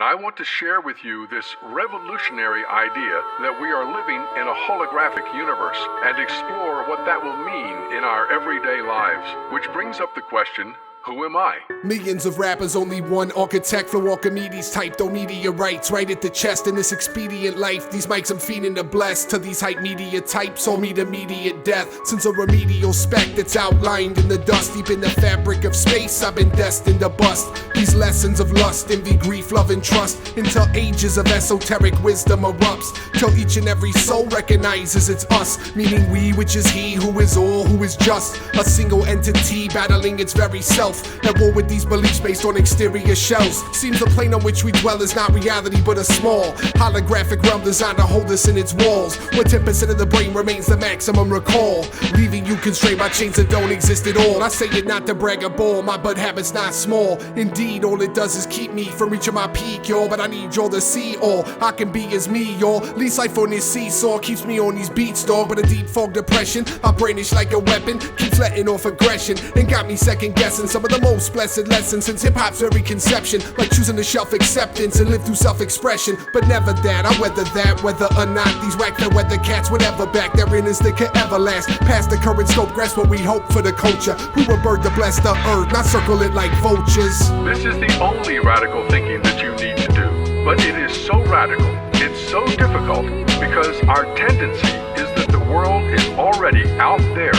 I want to share with you this revolutionary idea that we are living in a holographic universe and explore what that will mean in our everyday lives. Which brings up the question, who am I? Millions of rappers, only one architect. Flow Archimedes type, though meteorites right at the chest. In this expedient life, these mics I'm feeding to bless. To these hype media types, all meet immediate death. Since a remedial spec that's outlined in the dust, deep in the fabric of space, I've been destined to bust these lessons of lust, envy, grief, love, and trust, until ages of esoteric wisdom erupts, till each and every soul recognizes it's us, meaning we, which is he who is all, who is just a single entity battling its very self. At war with these beliefs based on exterior shells. Seems the plane on which we dwell is not reality but a small holographic realm designed to hold us in its walls, where 10% of the brain remains the maximum recall, leaving you constrained by chains that don't exist at all. I say it not to brag or ball, my bud habit's not small. Indeed, all it does is keep me from reaching my peak, y'all. But I need y'all to see all I can be as me, y'all. Least life on this seesaw keeps me on these beats, dog. But a deep fog depression I brandish like a weapon, keeps letting off aggression, and got me second guessing some of the most blessed lessons since hip-hop's very conception, like choosing to shelf acceptance and live through self-expression. But never that, I weather that, whether or not these whack the weather cats, whatever back therein is that could ever last. Past the current scope, grasp what we hope for the culture, who will bird to bless the earth, not circle it like vultures. This is the only radical thinking that you need to do, but it is so radical, it's so difficult, because our tendency is that the world is already out there.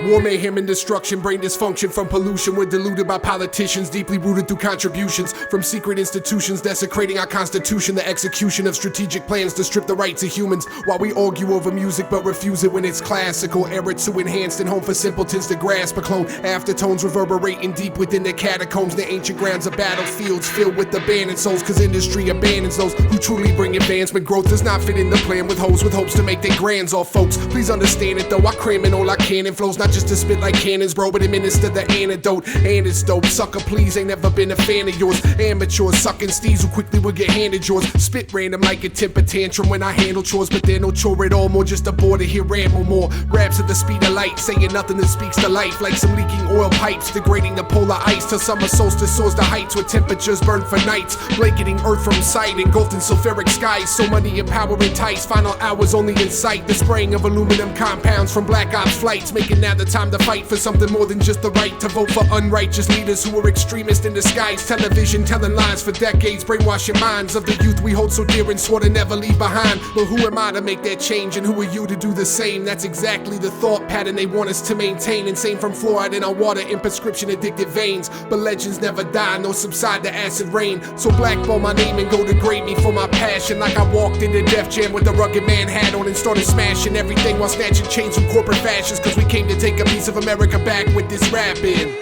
War, mayhem, and destruction, brain dysfunction from pollution. We're deluded by politicians, deeply rooted through contributions from secret institutions, desecrating our constitution. The execution of strategic plans to strip the rights of humans, while we argue over music but refuse it when it's classical. Era too enhanced and home for simpletons to grasp a clone. Aftertones reverberating deep within the catacombs. The ancient grounds of battlefields filled with abandoned souls, cause industry abandons those who truly bring advancement. Growth does not fit in the plan with hoes with hopes to make their grands off folks. Please understand it though, I cram in all I can and flows not just to spit like cannons, bro, but administer the antidote. And it's dope, sucker please, ain't never been a fan of yours. Amateurs, sucking steeds who quickly will get handed yours. Spit random like a temper tantrum when I handle chores, but they're no chore at all, more just a bore to hear ramble more. Raps at the speed of light, saying nothing that speaks to life, like some leaking oil pipes, degrading the polar ice till summer solstice soars to heights where temperatures burn for nights, blanketing earth from sight, engulfed in sulfuric skies. So money and power entice, final hours only in sight. The spraying of aluminum compounds from black ops flights, making now the time to fight for something more than just the right to vote for unrighteous leaders who are extremists in disguise. Television telling lies for decades, brainwashing minds of the youth we hold so dear and swore to never leave behind. But who am I to make that change, and who are you to do the same? That's exactly the thought pattern they want us to maintain. Insane from fluoride in our water in prescription addicted veins. But legends never die nor subside to acid rain. So blackball my name and go degrade me for my passion, like I walked into Def Jam with the rugged man hat on and started smashing everything while snatching chains from corporate fashions, cause we came to take a piece of America back with this rapping.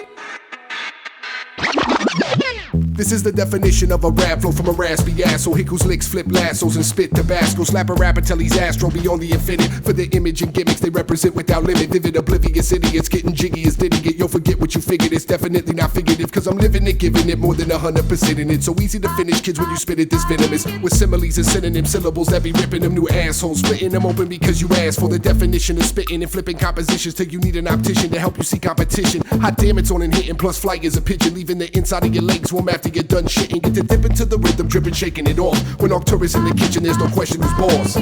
This is the definition of a rap flow from a raspy asshole. Hickles, licks, flip lassos, and spit Tabasco. Slap a rapper till he's astro beyond the infinite. For the image and gimmicks they represent without limit. Vivid, oblivious idiots getting jiggy as didn't get. You'll forget what you figured. It's definitely not figurative, cause I'm living it, giving it more than 100% in it. So easy to finish, kids, when you spit it this venomous. With similes and synonym syllables that be ripping them new assholes. Splitting them open because you asked for the definition of spitting and flipping compositions till you need an optician to help you see competition. Hot damn, it's on and hitting, plus flight is a pigeon, leaving the inside of your legs warm after you're done shitting. Get to dip into the rhythm, dripping, shaking it off. When Arcturus in the kitchen, there's no question who's boss.